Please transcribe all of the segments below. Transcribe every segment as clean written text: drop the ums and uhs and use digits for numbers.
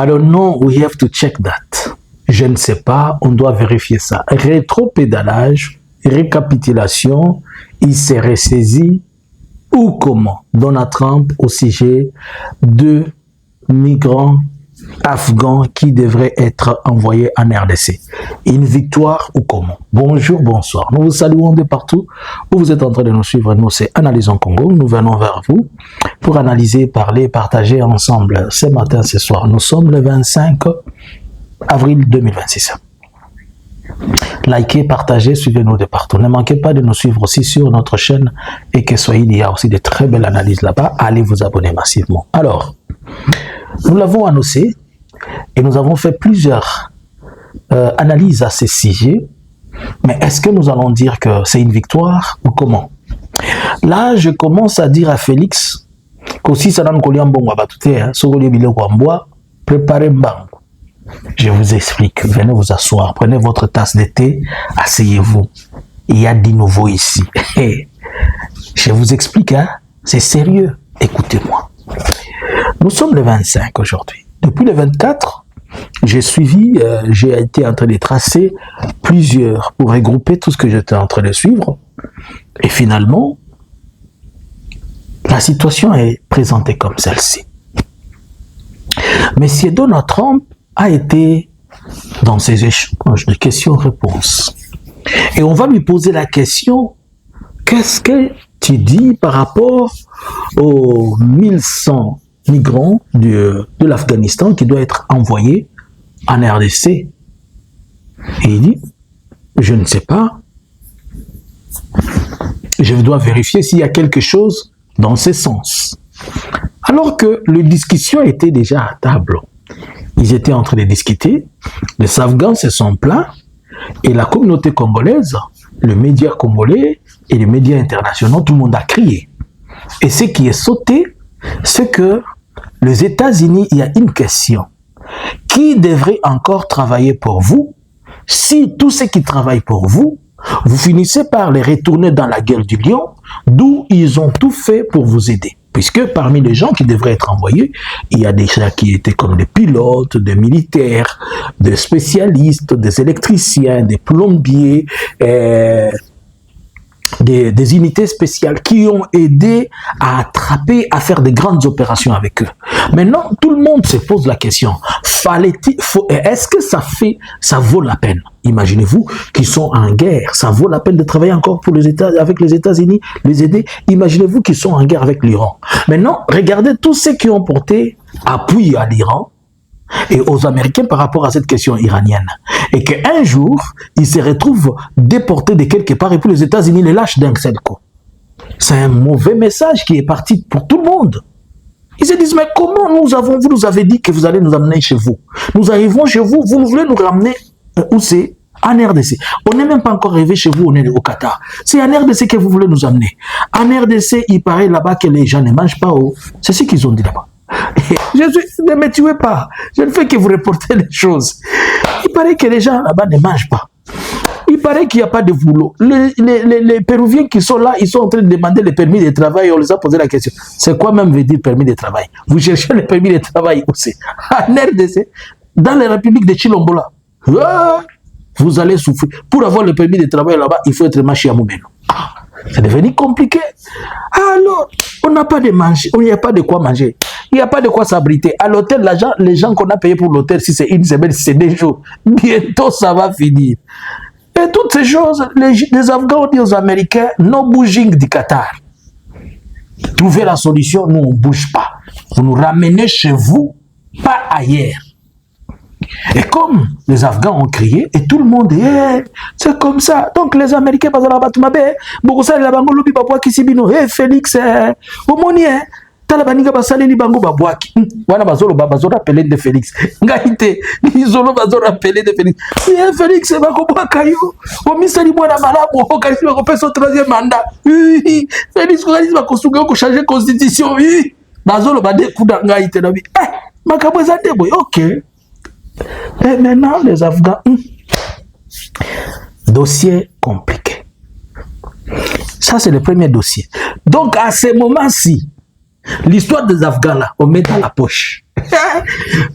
I don't know, we have to check that. Je ne sais pas, on doit vérifier ça. Rétropédalage, récapitulation, il s'est ressaisi ou comment Donald Trump au sujet de migrants afghans qui devraient être envoyés en RDC. Une victoire ou comment? Bonjour, bonsoir. Nous vous saluons de partout où vous êtes en train de nous suivre. Nous, c'est Analysons Congo. Nous venons vers vous pour analyser, parler, partager ensemble ce matin, ce soir. Nous sommes le 25 avril 2026. Likez, partagez, suivez-nous de partout. Ne manquez pas de nous suivre aussi sur notre chaîne et que soyez, il y a aussi de très belles analyses là-bas. Allez vous abonner massivement. Alors, nous l'avons annoncé et nous avons fait plusieurs analyses à ce sujet. Mais est-ce que nous allons dire que c'est une victoire ou comment? Là, je commence à dire à Félix qu'aussi ça n'a pas préparez mbango. Je vous explique, venez vous asseoir, prenez votre tasse de thé, asseyez-vous. Il y a du nouveau ici. Je vous explique, hein? C'est sérieux, écoutez-moi. Nous sommes le 25 aujourd'hui. Depuis le 24, j'ai été en train de tracer plusieurs pour regrouper tout ce que j'étais en train de suivre. Et finalement, la situation est présentée comme celle-ci. Monsieur Donald Trump a été dans ces échanges de questions-réponses. Et on va lui poser la question, qu'est-ce que tu dis par rapport aux 1100 migrants de l'Afghanistan qui doivent être envoyés en RDC? Et il dit, je ne sais pas, je dois vérifier s'il y a quelque chose dans ce sens. Alors que les discussions étaient déjà à table. Ils étaient en train de discuter, les Afghans se sont plaints, et la communauté congolaise, le média congolais et les médias internationaux, tout le monde a crié. Et ce qui est sauté, c'est que les États-Unis, il y a une question. Qui devrait encore travailler pour vous si tous ceux qui travaillent pour vous, vous finissez par les retourner dans la gueule du lion, d'où ils ont tout fait pour vous aider? Puisque parmi les gens qui devraient être envoyés, il y a des gens qui étaient comme des pilotes, des militaires, des spécialistes, des électriciens, des plombiers, des unités spéciales qui ont aidé à attraper, à faire des grandes opérations avec eux. Maintenant, tout le monde se pose la question, est-ce que ça vaut la peine? Imaginez-vous qu'ils sont en guerre, ça vaut la peine de travailler encore pour avec les États-Unis, les aider? Imaginez-vous qu'ils sont en guerre avec l'Iran. Maintenant, regardez tous ceux qui ont porté appui à l'Iran et aux Américains par rapport à cette question iranienne. Et qu'un jour, ils se retrouvent déportés de quelque part et puis les États-Unis les lâchent d'un seul coup. C'est un mauvais message qui est parti pour tout le monde. Ils se disent, mais comment vous nous avez dit que vous allez nous amener chez vous? Nous arrivons chez vous, vous voulez nous ramener où c'est? En RDC. On n'est même pas encore arrivé chez vous, on est au Qatar. C'est en RDC que vous voulez nous amener. En RDC, il paraît là-bas que les gens ne mangent pas. C'est ce qu'ils ont dit là-bas. Ne me tuez pas. Je ne fais que vous reporter les choses. Il paraît que les gens là-bas ne mangent pas. Il paraît qu'il n'y a pas de boulot. Les Péruviens qui sont là, ils sont en train de demander le permis de travail. On les a posé la question. C'est quoi même veut dire permis de travail? Vous cherchez le permis de travail aussi. En RDC, dans la République de Chilombola. Vous allez souffrir. Pour avoir le permis de travail là-bas, il faut être machi à Moubeno. C'est devenu compliqué. Alors, on n'a pas de manger, il n'y a pas de quoi manger. Il n'y a pas de quoi s'abriter. À l'hôtel, les gens qu'on a payés pour l'hôtel, si c'est une semaine, si c'est 2 jours, bientôt ça va finir. Et toutes ces choses, les Afghans ont dit aux Américains, no bouging du Qatar. Trouvez la solution, nous on ne bouge pas. Vous nous ramenez chez vous, pas ailleurs. Et comme les Afghans ont crié, et tout le monde dit, c'est comme ça. Donc les Américains, parce que la Batoumabe, beaucoup ça, la Bango Lobi Babouaki Sibino, Félix, Omoni, Talabaniga Basalini Bango Babouaki. Voilà, Bazolo appelé de Félix. Ngaïté, Isolo Bazolo appelé de Félix. Félix, c'est Bango Bakayo. Omisali Mwana Malabo, Okaisi va repasser au 3e mandat. Félix, Okaisi va construire, changer la constitution. Bazolo Bade Kouda Ngaïté. Makabo Zandeboy, ok. Et maintenant, les Afghans, dossier compliqué. Ça, c'est le premier dossier. Donc, à ce moment-ci, l'histoire des Afghans, là, on met dans la poche.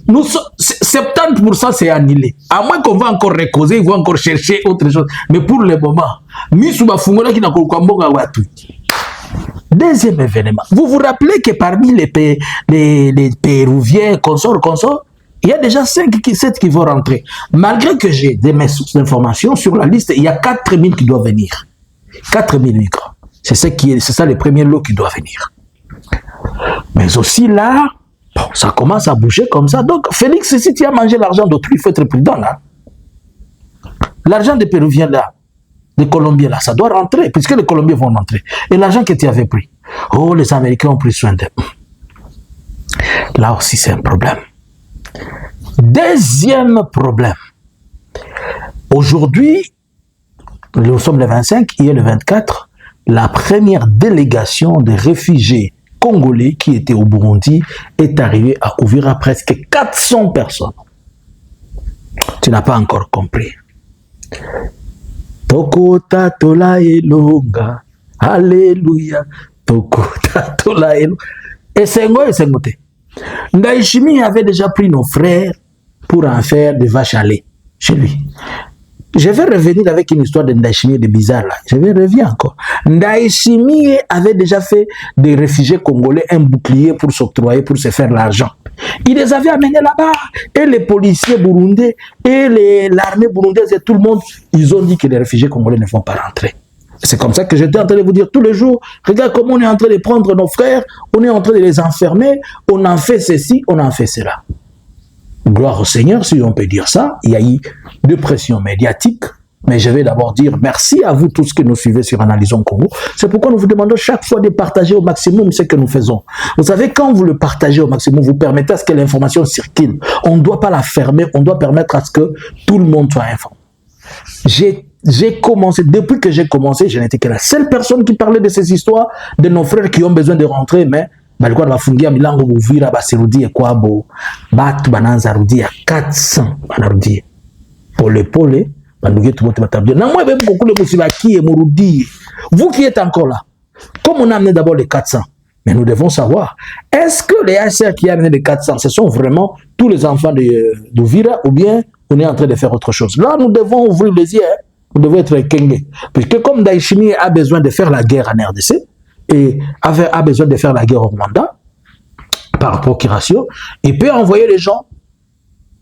Nous, 70% c'est annulé. À moins qu'on va encore recauser, ils vont encore chercher autre chose. Mais pour le moment, deuxième événement. Vous vous rappelez que parmi les Péruviens, consorts, il y a déjà 7 qui vont rentrer. Malgré que j'ai mes sources d'informations sur la liste, il y a 4000 qui doivent venir. 4000 migrants. C'est ça les premiers lots qui doivent venir. Mais aussi là, bon, ça commence à bouger comme ça. Donc, Félix, si tu as mangé l'argent d'autrui, il faut être prudent là. L'argent des Péruviens là, des Colombiens là, ça doit rentrer, puisque les Colombiens vont rentrer. Et l'argent que tu avais pris, oh, les Américains ont pris soin d'eux. Là aussi, c'est un problème. Deuxième problème. Aujourd'hui, nous sommes le 25, hier le 24, la première délégation de réfugiés congolais qui étaient au Burundi est arrivée à Uvira, presque 400 personnes. Tu n'as pas encore compris. Tokota tola elonga, alléluia, tokota tola elonga. Et Sengote. Ndayishimiye avait déjà pris nos frères pour en faire des vaches à lait chez lui. Je vais revenir avec une histoire de Ndayishimiye de bizarre là. Je vais revenir encore. Ndayishimiye avait déjà fait des réfugiés congolais un bouclier pour s'octroyer, pour se faire l'argent. Il les avait amenés là-bas. Et les policiers burundais et l'armée burundaise et tout le monde, ils ont dit que les réfugiés congolais ne vont pas rentrer. C'est comme ça que j'étais en train de vous dire tous les jours, regarde comment on est en train de prendre nos frères, on est en train de les enfermer, on en fait ceci, on en fait cela. Gloire au Seigneur, si on peut dire ça. Il y a eu de pression médiatique, mais je vais d'abord dire merci à vous tous qui nous suivez sur Analysons Congo. C'est pourquoi nous vous demandons chaque fois de partager au maximum ce que nous faisons. Vous savez, quand vous le partagez au maximum, vous permettez à ce que l'information circule. On ne doit pas la fermer, on doit permettre à ce que tout le monde soit informé. J'ai commencé, depuis que j'ai commencé, je n'étais que la seule personne qui parlait de ces histoires, de nos frères qui ont besoin de rentrer, mais balikuwa bafungia milango Uvira basirudie kwabo, batu bananza rudia 400 banarudia pole banduge tumote batabia na moi même beaucoup le musibaki et murudie. Vous qui êtes encore là, comme on a amené d'abord les 400, mais nous devons savoir, est-ce que les HCR qui ont amené les 400, ce sont vraiment tous les enfants d'Uvira ou bien on est en train de faire autre chose? Là, nous devons ouvrir les yeux, nous devons être kengé. Puisque comme Ndayishimiye a besoin de faire la guerre en RDC, et a besoin de faire la guerre au Rwanda, par procuration, il peut envoyer les gens,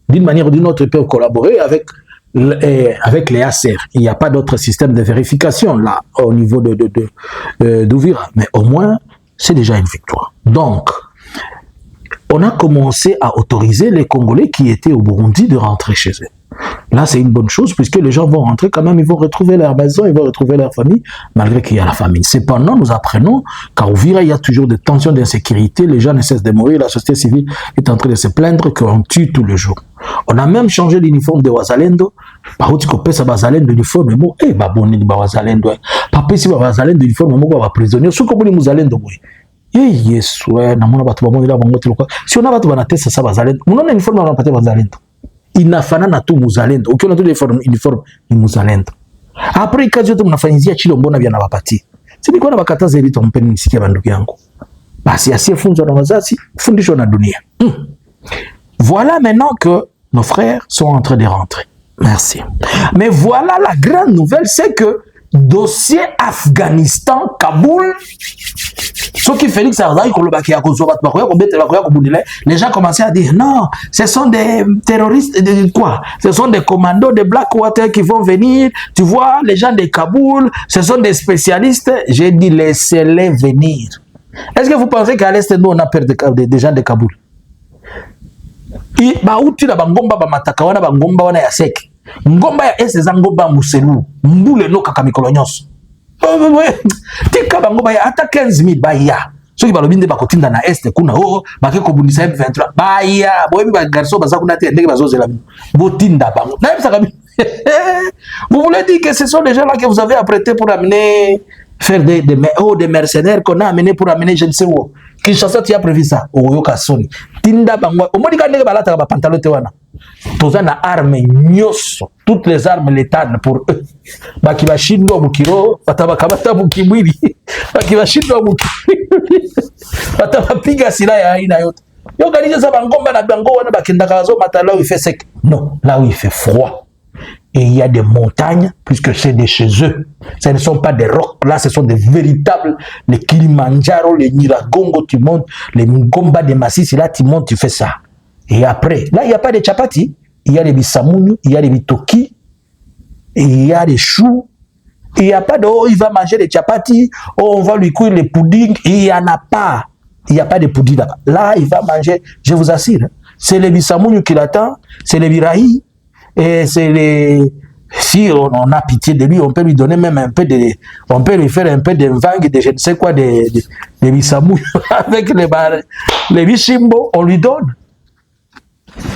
d'une manière ou d'une autre, il peut collaborer avec les ACR. Il n'y a pas d'autre système de vérification là, au niveau d'Uvira. Mais au moins, c'est déjà une victoire. Donc, on a commencé à autoriser les Congolais qui étaient au Burundi de rentrer chez eux. Là, c'est une bonne chose, puisque les gens vont rentrer quand même, ils vont retrouver leur maison, ils vont retrouver leur famille, malgré qu'il y a la famine. Cependant, nous apprenons qu'à Uvira, il y a toujours des tensions d'insécurité, les gens ne cessent de mourir, la société civile est en train de se plaindre qu'on tue tous les jours. On a même changé l'uniforme de Wazalendo. Par contre, on peut se Wazalendo l'uniforme, mais eh, baboni ni Wazalendo. Papa si Wazalendo l'uniforme, mais quoi prisonnier. Ce qu'on dit Wazalendo, oui. Yes, ouais, na mona batu baboni la bangote lokwa. Si on a batu banatesa sa Wazalendo, mona uniforme na pate Wazalendo. Inafanana tu muzalendo. Ukiona tu uniform ni muzalendo. Après kazi yote mnafanyizia chilo mbona vya nabapati. Si niko na bakataza ili tumpeni nisikie bandugu yangu. Basi asiyefunzwa na wazazi, fundishwa na dunia. Voilà maintenant que nos frères sont en train de rentrer. Merci. Mais voilà la grande nouvelle, c'est que dossier Afghanistan, Kaboul, ce qui Félix Arzaï, les gens commençaient à dire non, ce sont des terroristes, quoi? Ce sont des commandos de Blackwater qui vont venir, tu vois, les gens de Kaboul, ce sont des spécialistes. J'ai dit laissez-les venir. Est-ce que vous pensez qu'à l'Est, nous, on a peur des gens de Kaboul? Bauti na bangomba ba matakawana bangomba wana ya seki. Ngomba ya ese za ngomba muselu. Mbule no kaka mikolo nyonso. Tika bangomba ya ata 15,000 baya. Soki balobinde bakotinda na este kuna bake kobundisa M23 baya. Boyebi ba garçon baza kuna te ndenge bazozela bino. Botinda bango. Na yebisa kabi. Vous voulez dire que ce sont des gens là que vous avez apprêtés pour amener faire des mercenaires qu'on a amené pour amener je ne sais où. Kinshasa tu as prévu ça. Oyoka soni. Tinda bango. Omodika ndenge balata ba pantalon te wana. Toza na arme nyoso. Toutes les armes létales pour eux. Baki bashindo mukiro, batabakabata mukimwili. Baki bashindo mukimwili. Batabapiga silaha ya aina yote. Organiser ça bangomba na bango wana bakendaka zo mata là où il fait sec. Non, là où il fait froid. Et il y a des montagnes, puisque c'est de chez eux. Ce ne sont pas des rocs, là, ce sont des véritables, les Kilimanjaro, les Nyiragongo, tu montes, les Ngomba de Masisi, là, tu montes, tu fais ça. Et après, là, il n'y a pas de chapati, il y a les bisamouni, il y a les bitoki, il y a les choux, il n'y a pas de, oh, il va manger les chapati, oh, on va lui cuire les puddings, il n'y en a pas. Il n'y a pas de pudding là-bas. Là, il va manger, je vous assure, c'est les bisamouni qui l'attend, c'est les birahi. Et c'est les... Si on a pitié de lui, on peut lui donner même un peu de... On peut lui faire un peu de vangue, de je ne sais quoi, de bisamou. Avec les bishimbo, on lui donne.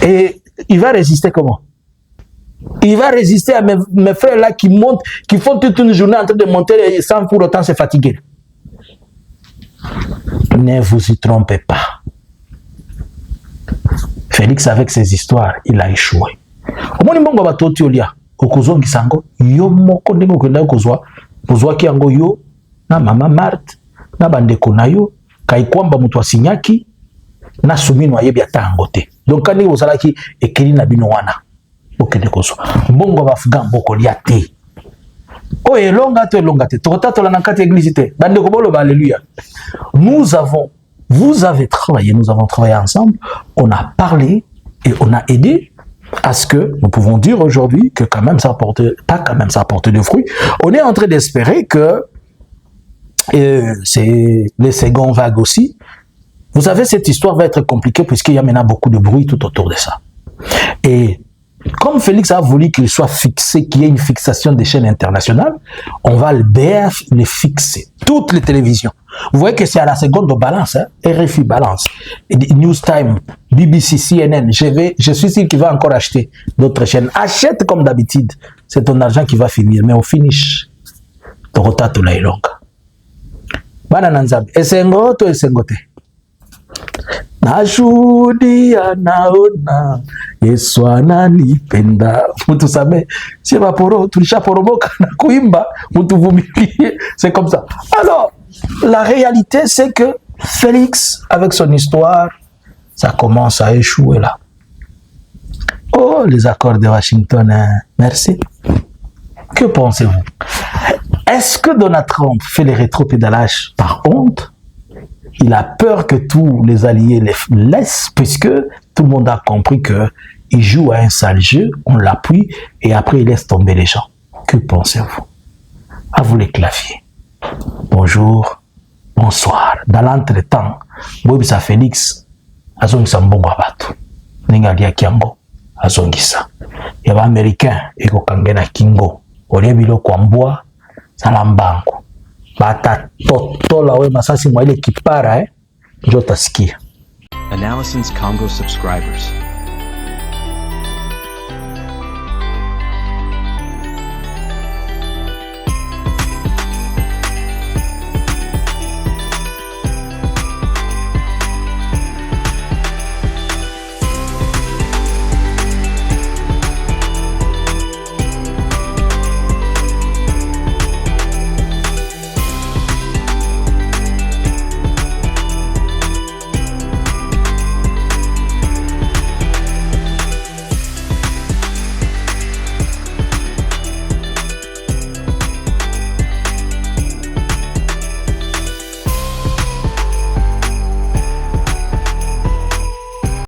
Et il va résister comment? Il va résister à mes frères là qui montent, qui font toute une journée en train de monter sans pour autant se fatiguer. Ne vous y trompez pas. Félix, avec ses histoires, il a échoué. Omoni mbongo batoti olia okozongisa ngo yo moko ndenge okenda kozwa kozwaki yango yo na mama Marthe na bandeko na yo kaikwamba mutu asinyaki na sumino ayebi atango te donc kani ozalaki ekeli na bino wana okende kozwa mbongo bafuga mboko lia te o elonga te tokotatola na kati église te bandeko boloba alléluia. Vous avez travaillé, nous avons travaillé ensemble, on a parlé et on a aidé à ce que nous pouvons dire aujourd'hui que quand même ça apporte, pas quand même ça apporte des fruits. On est en train d'espérer que c'est les secondes vagues aussi. Vous savez, cette histoire va être compliquée puisqu'il y a maintenant beaucoup de bruit tout autour de ça. Et comme Félix a voulu qu'il soit fixé, qu'il y ait une fixation des chaînes internationales, on va le BF les fixer. Toutes les télévisions. Vous voyez que c'est à la seconde de balance, hein? RFI balance, News Time, BBC, CNN. Je suis sûr qu'il va encore acheter d'autres chaînes. Achète comme d'habitude. C'est ton argent qui va finir. Mais au finish, tu retato la ilonga. Bana nzabi. Esengo to esengote. Nashuhudia naona Yesu ananipenda. Mtu same si vaporo tulishaporomoka na kuimba mtu vumilie. C'est comme ça. Alors la réalité, c'est que Félix, avec son histoire, ça commence à échouer là. Oh, les accords de Washington, hein. Merci. Que pensez-vous? Est-ce que Donald Trump fait les rétropédalages par honte? Il a peur que tous les alliés les laissent, puisque tout le monde a compris qu'il joue à un sale jeu, on l'appuie, et après il laisse tomber les gens. Que pensez-vous? À vous les claviers. Bonjour, bonsoir. Dans l'entretemps, Bobisa Félix, azongisa mbongo abatu. Ninga lia kiango, azongisa. Yaba américain, eko kangena kingo. Olie biloko ambwa, salambango. Bata totola we masasi mwa ile kipara, njota sikia. Analysins Congo subscribers.